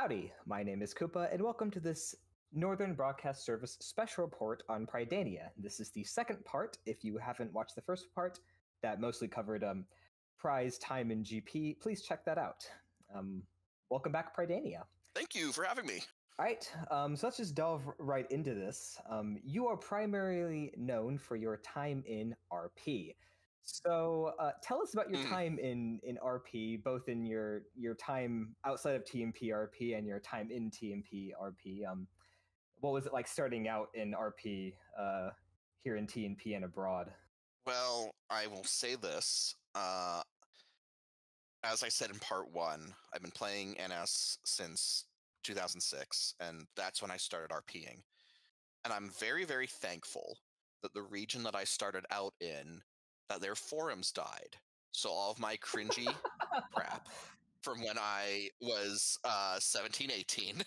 Howdy, my name is Koopa, and welcome to this Northern Broadcast Service special report on Prydania. This is the second part. If you haven't watched the first part, that mostly covered prize, time, and GP, please check that out. Welcome back, Prydania. Thank you for having me. All right, so let's just delve right into this. You are primarily known for your time in RP. So tell us about your time in RP, both in your time outside of TMP RP and your time in TMP RP. What was it like starting out in RP here in TMP and abroad? Well, I will say this. As I said in part one, I've been playing NS since 2006, and that's when I started RPing. And I'm very, very thankful that the region that I started out in, that their forums died. So all of my cringy crap from when I was 17, 18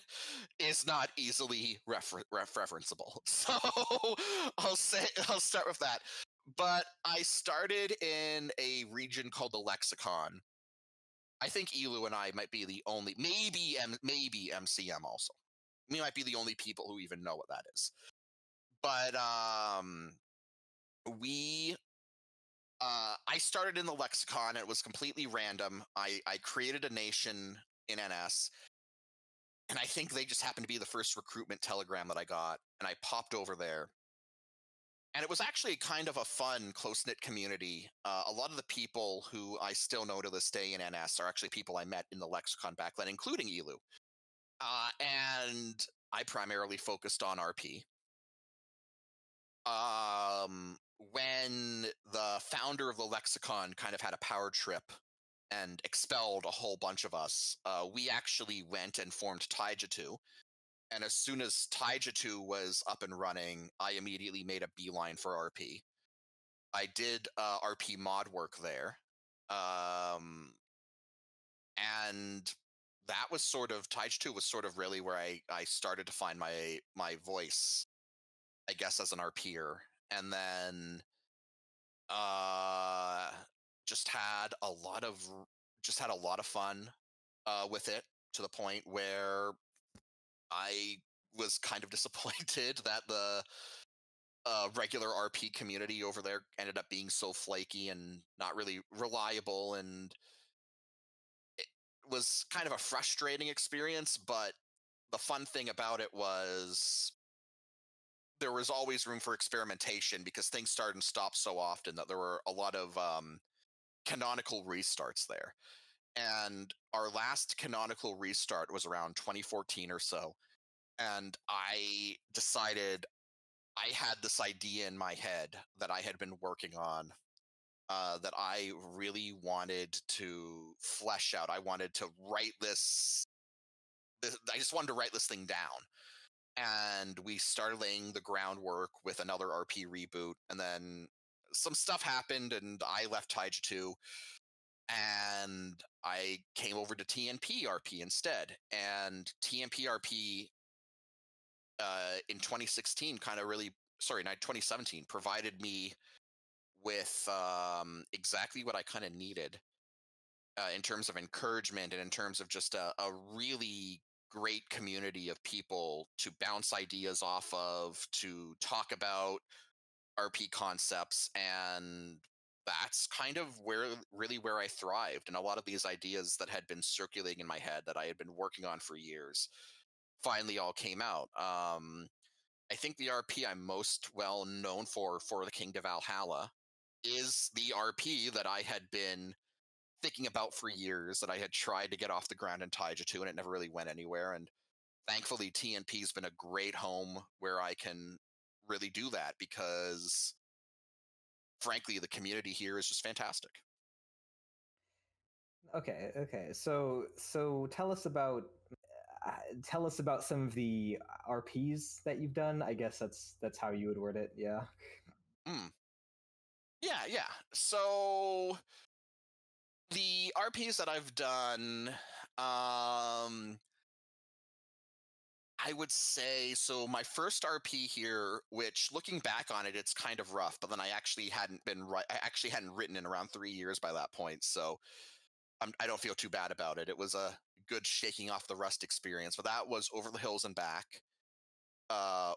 is not easily referenceable. So I'll start with that. But I started in a region called the Lexicon. I think Elu and I might be the only, maybe MCM also. We might be the only people who even know what that is. But I started in the Lexicon. It was completely random. I created a nation in NS, and I think they just happened to be the first recruitment telegram that I got, and I popped over there. And it was actually kind of a fun, close-knit community. A lot of the people who I still know to this day in NS are actually people I met in the Lexicon back then, including Elu. And I primarily focused on RP. When the founder of the Lexicon kind of had a power trip and expelled a whole bunch of us, we actually went and formed Taijutsu. And as soon as Taijutsu was up and running, I immediately made a beeline for RP. I did RP mod work there. And that was sort of, Taijutsu was sort of really where I started to find my voice, I guess, as an RPer. And then just had a lot of fun with it, to the point where I was kind of disappointed that the regular RP community over there ended up being so flaky and not really reliable, and it was kind of a frustrating experience. But the fun thing about it was there was always room for experimentation, because things started and stopped so often that there were a lot of canonical restarts there. And our last canonical restart was around 2014 or so. And I decided I had this idea in my head that I had been working on that I really wanted to flesh out. I wanted to write this. I just wanted to write this thing down. And we started laying the groundwork with another RP reboot, and then some stuff happened, and I left Taijutsu, and I came over to TNP RP instead. And TNP RP in 2016 2017 provided me with exactly what I kind of needed in terms of encouragement, and in terms of just a really great community of people to bounce ideas off of, to talk about RP concepts. And that's kind of where I thrived. And a lot of these ideas that had been circulating in my head that I had been working on for years finally all came out. I think the RP I'm most well known for the King to Valhalla, is the RP that I had been thinking about for years, that I had tried to get off the ground in Taijutsu, and it never really went anywhere. And thankfully, TNP's been a great home where I can really do that, because frankly, the community here is just fantastic. Okay. So tell us about some of the RPs that you've done. I guess that's how you would word it. Yeah. Yeah. So the RPs that I've done, I would say, so my first RP here, which looking back on it, it's kind of rough, but then I actually hadn't written in around 3 years by that point, so I don't feel too bad about it. It was a good shaking off the rust experience, but that was Over the Hills and Back,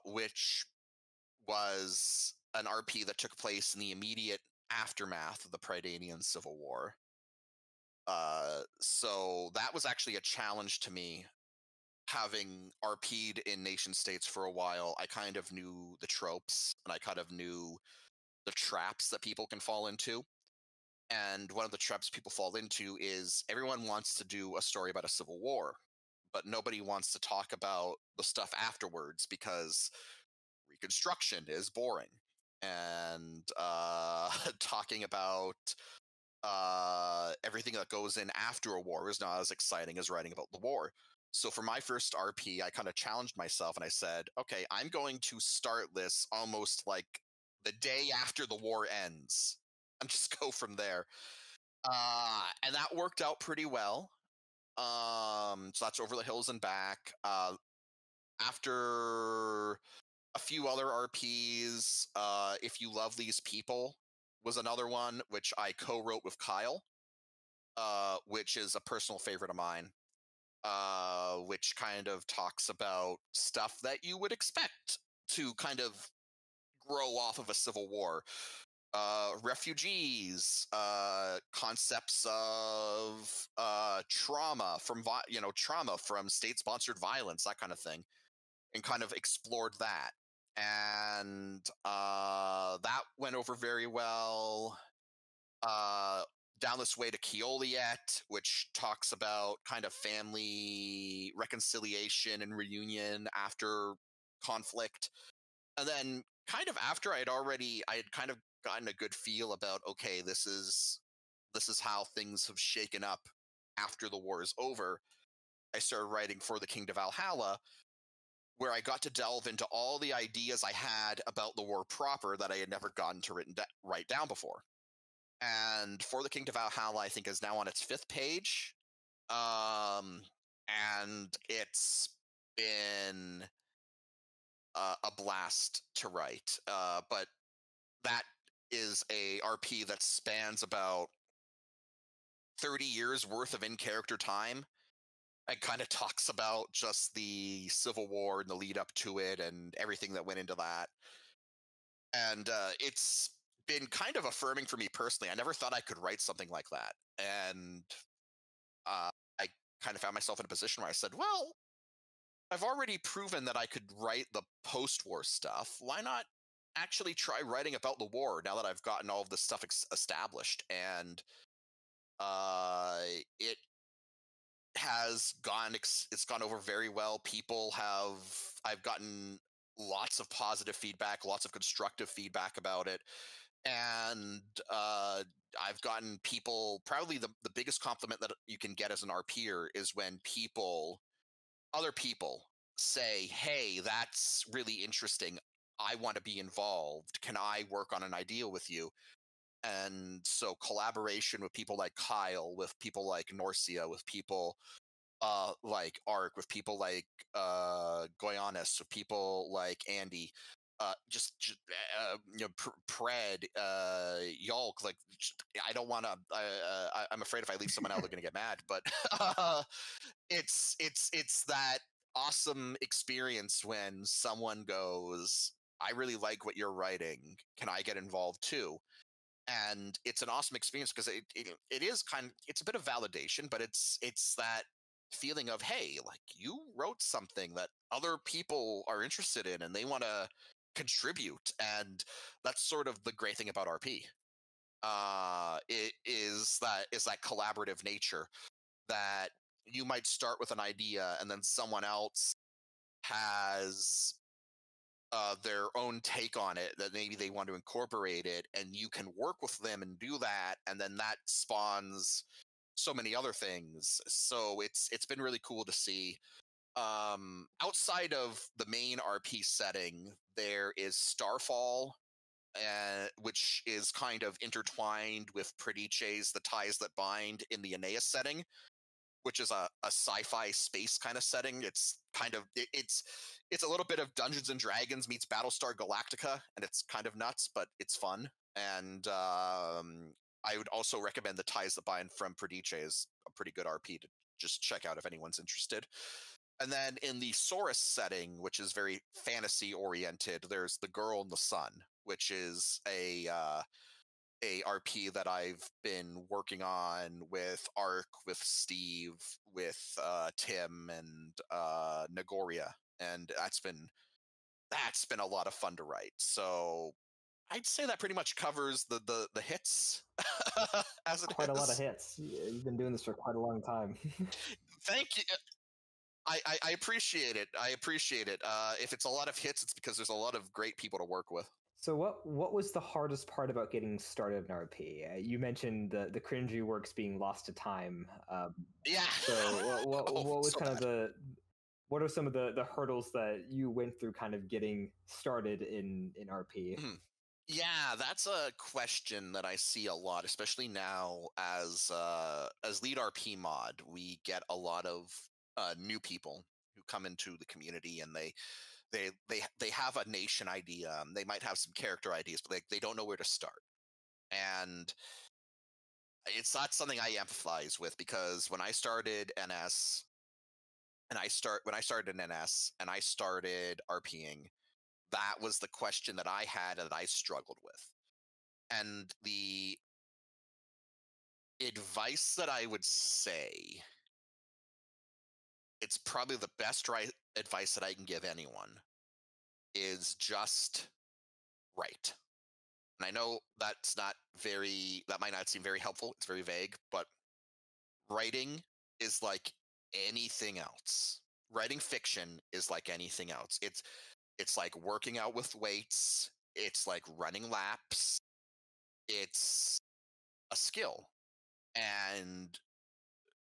which was an RP that took place in the immediate aftermath of the Prydanian Civil War. So that was actually a challenge to me. Having RP'd in nation states for a while, I kind of knew the tropes and I kind of knew the traps that people can fall into. And one of the traps people fall into is everyone wants to do a story about a civil war, but nobody wants to talk about the stuff afterwards because Reconstruction is boring. And talking about everything that goes in after a war is not as exciting as writing about the war. So for my first RP, I kind of challenged myself and I said, okay, I'm going to start this almost like the day after the war ends and just go from there. And that worked out pretty well. So that's Over the Hills and Back. After a few other RPs, If You Love These People was another one, which I co-wrote with Kyle, which is a personal favorite of mine, which kind of talks about stuff that you would expect to kind of grow off of a civil war. Refugees, concepts of trauma from trauma from state-sponsored violence, that kind of thing, and kind of explored that. And that went over very well. Down This Way to Keoliet, which talks about kind of family reconciliation and reunion after conflict. And then kind of after I had kind of gotten a good feel about, okay, this is how things have shaken up after the war is over, I started writing For the King to Valhalla, where I got to delve into all the ideas I had about the war proper that I had never gotten to write down before. And For the King to Valhalla, I think, is now on its 5th page. And it's been a blast to write. But that is a RP that spans about 30 years worth of in-character time and kind of talks about just the Civil War and the lead up to it and everything that went into that. And it's been kind of affirming for me personally. I never thought I could write something like that. And I kind of found myself in a position where I said, well, I've already proven that I could write the post-war stuff. Why not actually try writing about the war now that I've gotten all of this stuff established? And it has it's gone over very well. I've gotten lots of positive feedback, lots of constructive feedback about it. And I've gotten people, probably the biggest compliment that you can get as an RPer is when other people say, hey, that's really interesting. I want to be involved. Can I work on an idea with you? And so collaboration with people like Kyle, with people like Norcia, with people like Ark, with people like Goyanis, with people like Andy, Pred, Yolk. Like, I don't want to. I'm afraid if I leave someone out, they're going to get mad. But it's that awesome experience when someone goes, "I really like what you're writing. Can I get involved too?" And it's an awesome experience because it is it's a bit of validation, but it's that feeling of, hey, like, you wrote something that other people are interested in and they want to contribute. And that's sort of the great thing about RP. It is that collaborative nature, that you might start with an idea and then someone else has their own take on it, that maybe they want to incorporate it, and you can work with them and do that, and then that spawns so many other things. So it's been really cool to see. Outside of the main RP setting, there is Starfall, which is kind of intertwined with Prydania's The Ties That Bind in the Aeneas setting, which is a sci-fi space kind of setting. It's kind of it's a little bit of Dungeons and Dragons meets Battlestar Galactica, and it's kind of nuts, but it's fun. And I would also recommend The Ties That Bind from Prydania is a pretty good RP just check out if anyone's interested. And then in the Saurus setting, which is very fantasy oriented, there's The Girl in the Sun, which is a RP that I've been working on with Ark, with Steve, with Tim, and Nagoria, and that's been a lot of fun to write. So I'd say that pretty much covers the hits as it Quite is. a lot of hits. You've been doing this for quite a long time. Thank you. I appreciate it. I appreciate it. If it's a lot of hits, it's because there's a lot of great people to work with. So what was the hardest part about getting started in RP? You mentioned the cringy works being lost to time. Yeah. So what was so kind bad. of what are some of the hurdles that you went through kind of getting started in RP? Yeah, that's a question that I see a lot, especially now as lead RP mod. We get a lot of new people who come into the community, and they have a nation idea. They might have some character ideas, but they don't know where to start. And it's not something I empathize with, because when I started NS and when I started in NS and I started RPing, that was the question that I had and that I struggled with. And the advice that I would say, it's probably the best advice that I can give anyone, is just write. And I know that might not seem very helpful. It's very vague, but writing is like anything else. Writing fiction is like anything else. It's like working out with weights. It's like running laps. It's a skill. And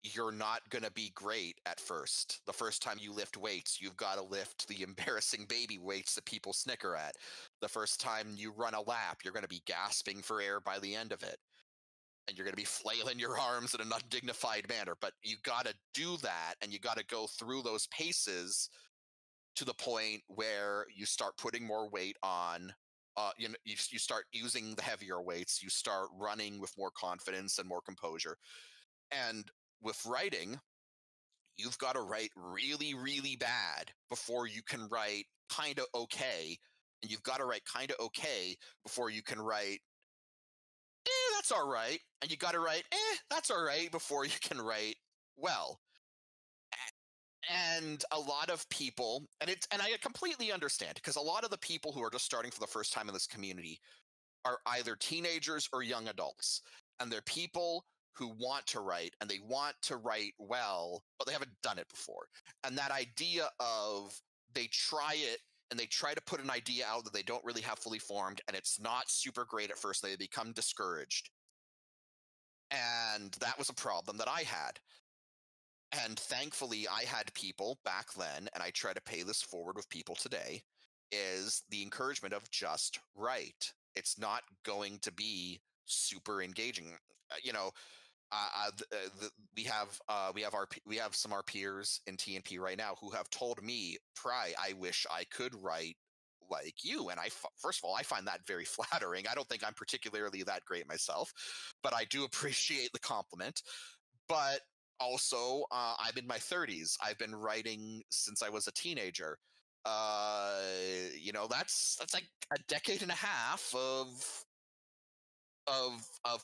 you're not going to be great at first. The first time you lift weights, you've got to lift the embarrassing baby weights that people snicker at. The first time you run a lap, you're going to be gasping for air by the end of it. And you're going to be flailing your arms in an undignified manner. But you got to do that, and you got to go through those paces to the point where you start putting more weight on. You start using the heavier weights. You start running with more confidence and more composure. And with writing, you've got to write really, really bad before you can write kind of okay. And you've got to write kind of okay before you can write, that's all right. And you got to write, that's all right before you can write well. And a lot of people, and I completely understand, because a lot of the people who are just starting for the first time in this community are either teenagers or young adults. And they're people who want to write, and they want to write well, but they haven't done it before. And that idea of they try it and they try to put an idea out that they don't really have fully formed, and it's not super great at first, they become discouraged. And that was a problem that I had. And thankfully, I had people back then, and I try to pay this forward with people today, is the encouragement of just write. It's not going to be super engaging. We have some RPers in TNP right now who have told me, I wish I could write like you. And first of all, I find that very flattering. I don't think I'm particularly that great myself, but I do appreciate the compliment. But also, I'm in my 30s. I've been writing since I was a teenager. That's like a decade and a half of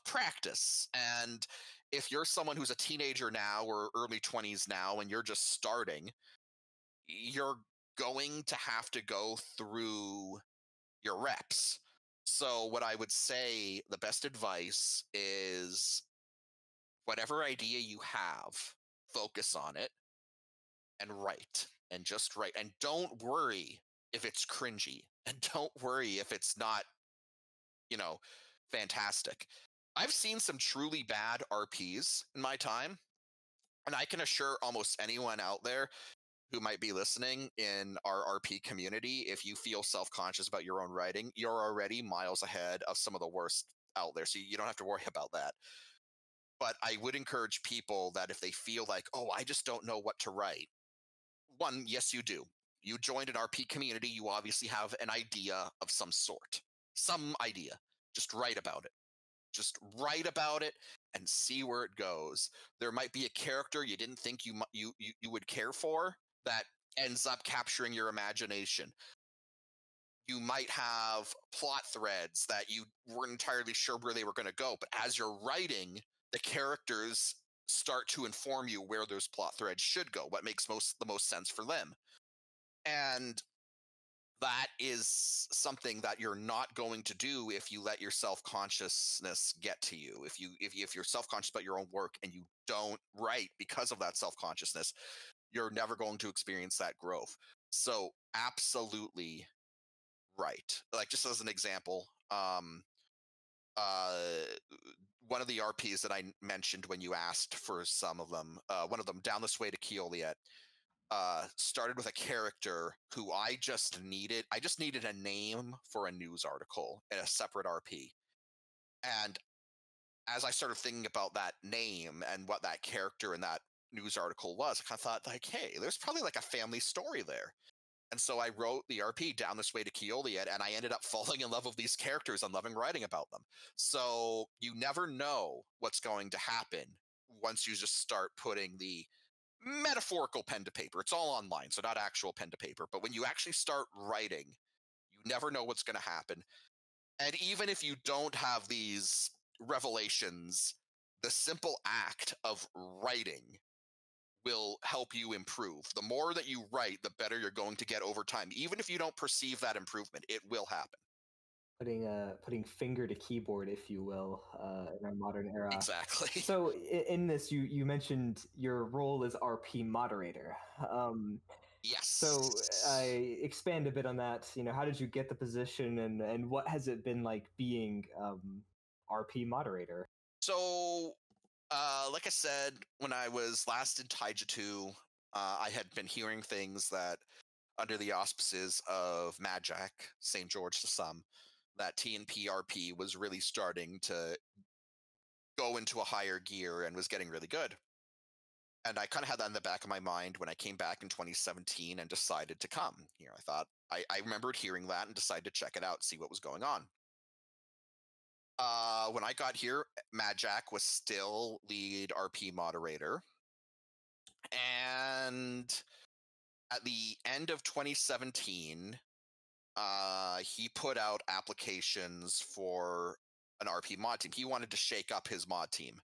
practice. And if you're someone who's a teenager now or early 20s now and you're just starting, you're going to have to go through your reps. So what I would say, the best advice is, whatever idea you have, focus on it and write, and just write. And don't worry if it's cringy, and don't worry if it's not, fantastic. I've seen some truly bad RPs in my time, and I can assure almost anyone out there who might be listening in our RP community, if you feel self-conscious about your own writing, you're already miles ahead of some of the worst out there, so you don't have to worry about that. But I would encourage people that if they feel like, oh, I just don't know what to write. One, yes, you do. You joined an RP community. You obviously have an idea of some sort. Some idea. Just write about it. Just write about it and see where it goes. There might be a character you didn't think you would care for that ends up capturing your imagination. You might have plot threads that you weren't entirely sure where they were going to go, but as you're writing, the characters start to inform you where those plot threads should go, what makes the most sense for them. And that is something that you're not going to do if you let your self-consciousness get to you. If you're self-conscious about your own work and you don't write because of that self-consciousness, you're never going to experience that growth. So absolutely right. Like, just as an example, uh one of the RPs that I mentioned when you asked for some of them, one of them, Down This Way to Keoliet, started with a character who I just needed a name for a news article in a separate RP. And as I started thinking about that name and what that character in that news article was, I kind of thought, like, hey, there's probably like a family story there. And so I wrote the RP Down This Way to Keoliet, and I ended up falling in love with these characters and loving writing about them. So you never know what's going to happen once you just start putting the metaphorical pen to paper. It's all online, so not actual pen to paper. But when you actually start writing, you never know what's going to happen. And even if you don't have these revelations, the simple act of writing will help you improve. The more that you write, the better you're going to get over time. Even if you don't perceive that improvement, it will happen. Putting finger to keyboard, if you will, in our modern era. Exactly. So in this, you mentioned your role as RP moderator. Yes. So expand a bit on that. How did you get the position, and what has it been like being RP moderator? So, like I said, when I was last in Taijutsu, I had been hearing things that, under the auspices of Majak, St. George to some, that TNP RP was really starting to go into a higher gear and was getting really good. And I kind of had that in the back of my mind when I came back in 2017 and decided to come here. I thought, I remembered hearing that and decided to check it out, see what was going on. When I got here, Majak was still lead RP moderator. And at the end of 2017, he put out applications for an RP mod team. He wanted to shake up his mod team.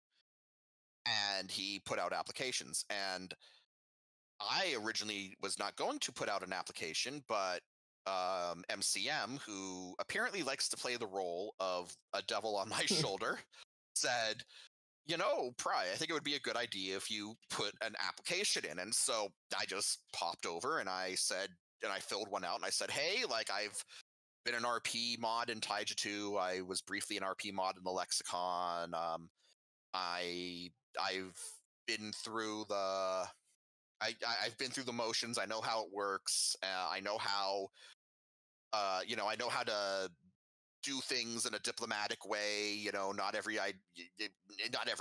And he put out applications. And I originally was not going to put out an application, but MCM, who apparently likes to play the role of a devil on my shoulder, said, Pry, I think it would be a good idea if you put an application in. And so I just popped over and I said, and I filled one out and I said, hey, like, I've been an RP mod in Taijutsu. I was briefly an RP mod in the Lexicon. I've been through I've been through the motions. I know how it works. I know how, I know how to do things in a diplomatic way. Not every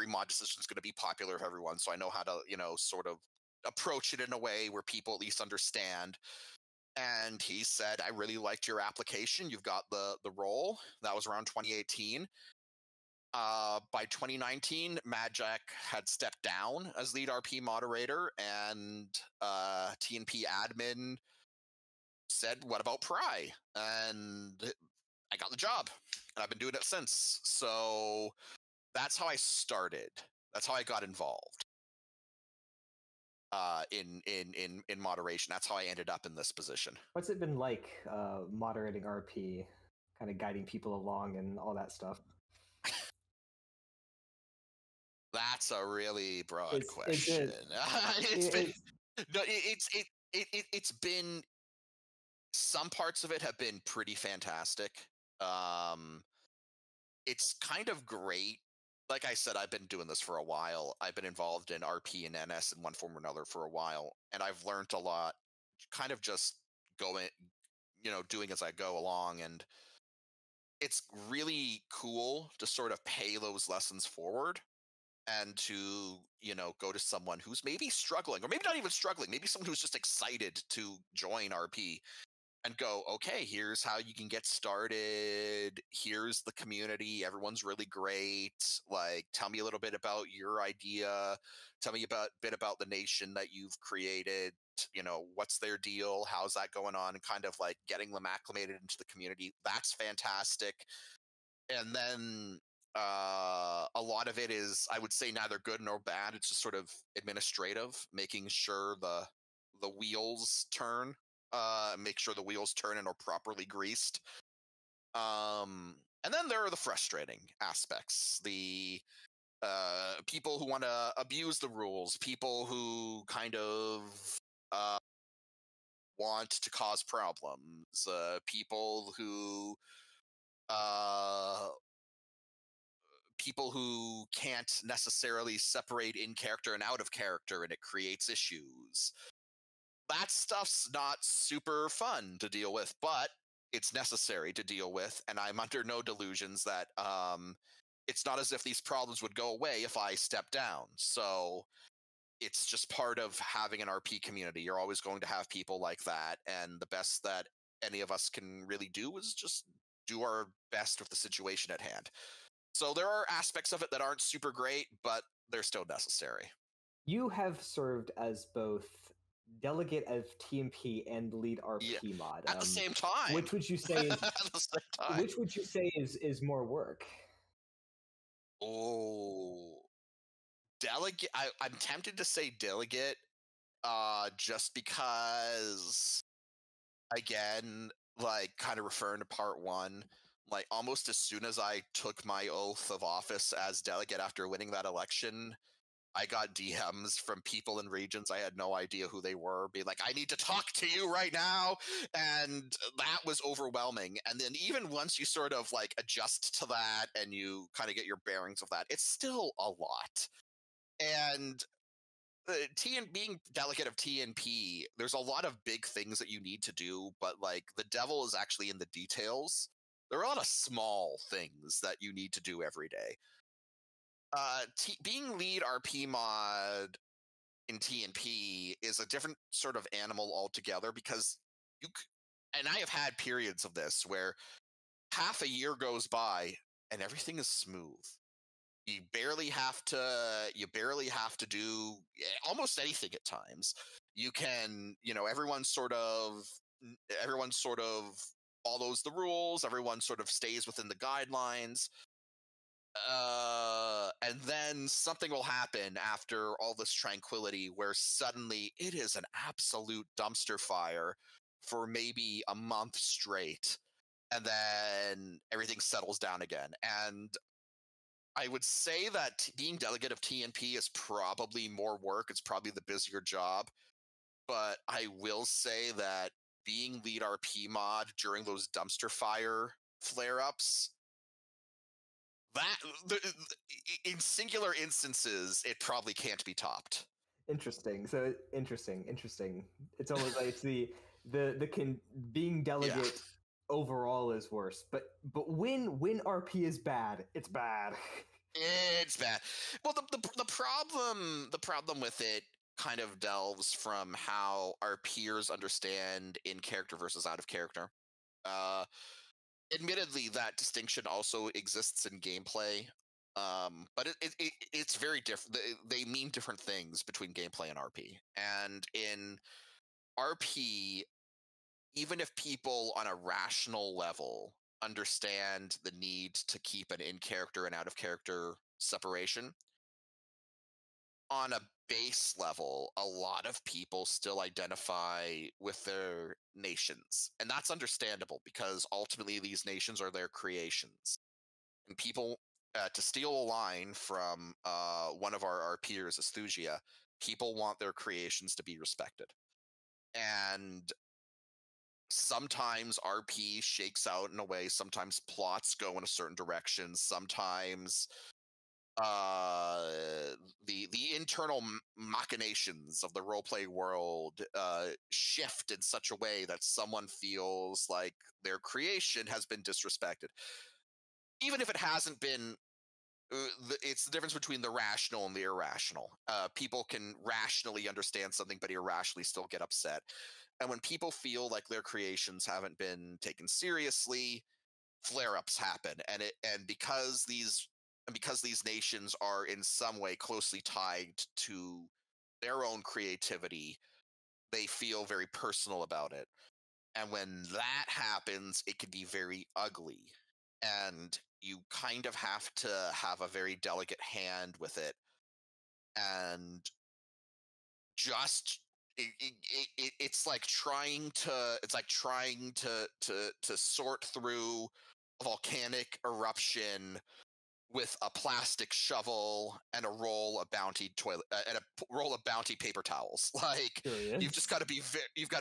mod decision is going to be popular for everyone. So I know how to, sort of approach it in a way where people at least understand. And he said, I really liked your application. You've got the role. That was around 2018. By 2019, Majak had stepped down as lead RP moderator, and TNP admin said, what about Pry? And I got the job, and I've been doing it since. So that's how I started. That's how I got involved in moderation. That's how I ended up in this position. What's it been like moderating RP, kind of guiding people along and all that stuff? That's a really broad question. It's been, some parts of it have been pretty fantastic. It's kind of great. Like I said, I've been doing this for a while. I've been involved in RP and NS in one form or another for a while, and I've learned a lot, kind of just going, doing as I go along. And it's really cool to sort of pay those lessons forward and to, go to someone who's maybe struggling, or maybe not even struggling, maybe someone who's just excited to join RP and go, okay, here's how you can get started. Here's the community. Everyone's really great. Like, tell me a little bit about your idea. Tell me a bit about the nation that you've created. What's their deal? How's that going on? And kind of like getting them acclimated into the community. That's fantastic. And then a lot of it is, I would say, neither good nor bad. It's just sort of administrative, making sure the wheels turn. Make sure the wheels turn and are properly greased. And then there are the frustrating aspects. The people who want to abuse the rules, people who kind of want to cause problems, people who can't necessarily separate in character and out of character, and it creates issues. That stuff's not super fun to deal with, but it's necessary to deal with, and I'm under no delusions that it's not as if these problems would go away if I step down. So it's just part of having an RP community. You're always going to have people like that, and the best that any of us can really do is just do our best with the situation at hand. So there are aspects of it that aren't super great, but they're still necessary. You have served as both delegate of TMP and lead RP mod at the same time. Which would you say is at the same time. Which would you say is more work? Oh, delegate. I'm tempted to say delegate, just because, again, like kind of referring to part one, like almost as soon as I took my oath of office as delegate after winning that election, I got DMs from people in regions I had no idea who they were, being like, I need to talk to you right now. And that was overwhelming. And then even once you sort of like adjust to that and you kind of get your bearings of that, it's still a lot. And being delegate of TNP, there's a lot of big things that you need to do, but like the devil is actually in the details. There are a lot of small things that you need to do every day. Being lead RP mod in TNP is a different sort of animal altogether, because and I have had periods of this where half a year goes by and everything is smooth. You barely have to do almost anything at times. You can, everyone sort of follows the rules. Everyone sort of stays within the guidelines. And then something will happen after all this tranquility where suddenly it is an absolute dumpster fire for maybe a month straight, and then everything settles down again. And I would say that being delegate of TNP is probably more work. It's probably the busier job, but I will say that being lead RP mod during those dumpster fire flare-ups, in singular instances, it probably can't be topped. Interesting. So interesting. It's almost like it's being delegate overall is worse, but when RP is bad, it's bad. It's bad. Well, the problem with it kind of delves from how our peers understand in character versus out of character. Admittedly, that distinction also exists in gameplay, but it's very different. They mean different things between gameplay and RP. And in RP, even if people on a rational level understand the need to keep an in-character and out-of-character separation, on a base level, a lot of people still identify with their nations. And that's understandable, because ultimately these nations are their creations. And people, to steal a line from one of our peers, Asthugia, people want their creations to be respected. And sometimes RP shakes out in a way, sometimes plots go in a certain direction, sometimes the internal machinations of the roleplay world shift in such a way that someone feels like their creation has been disrespected, even if it hasn't been it's the difference between the rational and the irrational. People can rationally understand something, but irrationally still get upset. And when people feel like their creations haven't been taken seriously, flare-ups happen. And because these nations are in some way closely tied to their own creativity, they feel very personal about it. And when that happens, it can be very ugly. And you kind of have to have a very delicate hand with it. And just it's like trying to sort through a volcanic eruption with a plastic shovel and a roll of bounty paper towels. Like, you've just got to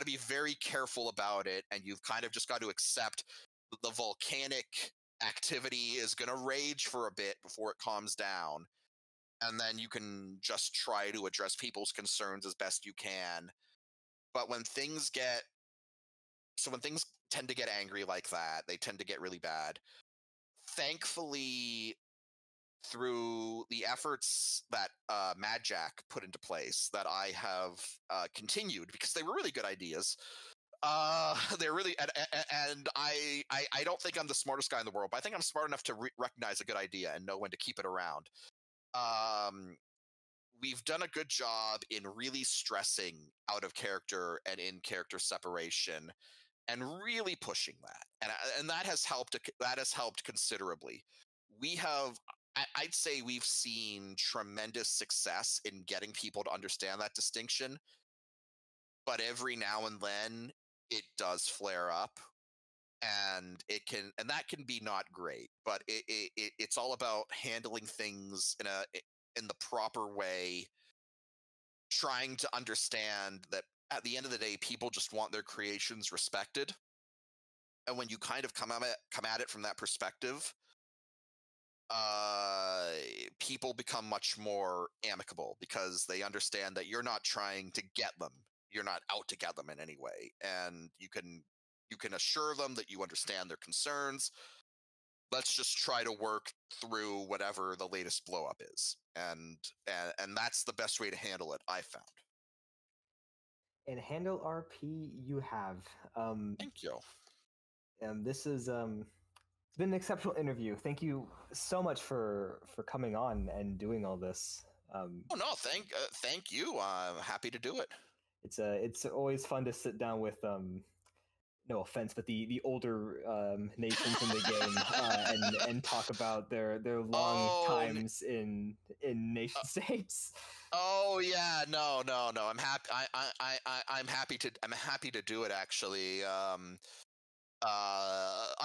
be very careful about it, and you've kind of just got to accept that the volcanic activity is going to rage for a bit before it calms down, and then you can just try to address people's concerns as best you can. But when things tend to get angry like that, they tend to get really bad. Thankfully, through the efforts that Mad Jack put into place, that I have continued, because they were really good ideas. They're really, and I don't think I'm the smartest guy in the world, but I think I'm smart enough to recognize a good idea and know when to keep it around. We've done a good job in really stressing out of character and in character separation, and really pushing that, and that has helped. That has helped considerably. I'd say we've seen tremendous success in getting people to understand that distinction, but every now and then it does flare up, and that can be not great. But it's all about handling things in the proper way, trying to understand that at the end of the day, people just want their creations respected. And when you kind of come at it from that perspective, people become much more amicable, because they understand that you're not trying to get them. You're not out to get them in any way. And you can assure them that you understand their concerns. Let's just try to work through whatever the latest blow up is. And that's the best way to handle it, I found. And handle RP you have. Thank you. This is it's been an exceptional interview. Thank you so much for coming on and doing all this. Oh no, thank you. I'm happy to do it. It's always fun to sit down with no offense, but the older nations in the game and talk about their long times in nation states. Oh yeah, no. I'm happy. I'm happy to do it, actually.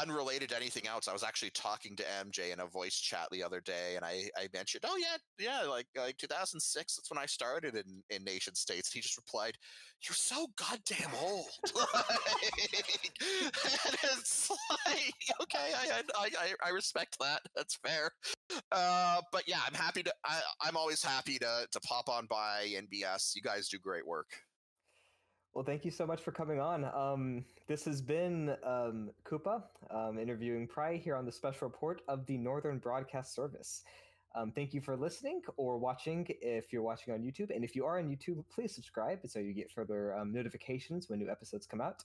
Unrelated to anything else, I was actually talking to MJ in a voice chat the other day, and I mentioned, oh yeah, like 2006, that's when I started in nation states. He just replied, "You're so goddamn old." And it's like, okay, I respect that. That's fair. But yeah, I'm always happy to pop on by NBS. You guys do great work. Well, thank you so much for coming on. This has been Koopa interviewing Pry here on the special report of the Northern Broadcast Service. Thank you for listening or watching if you're watching on YouTube. And if you are on YouTube, please subscribe so you get further notifications when new episodes come out.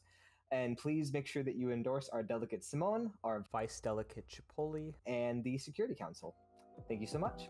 And please make sure that you endorse our Delegate Simone, our Vice Delegate Chipoli, and the Security Council. Thank you so much.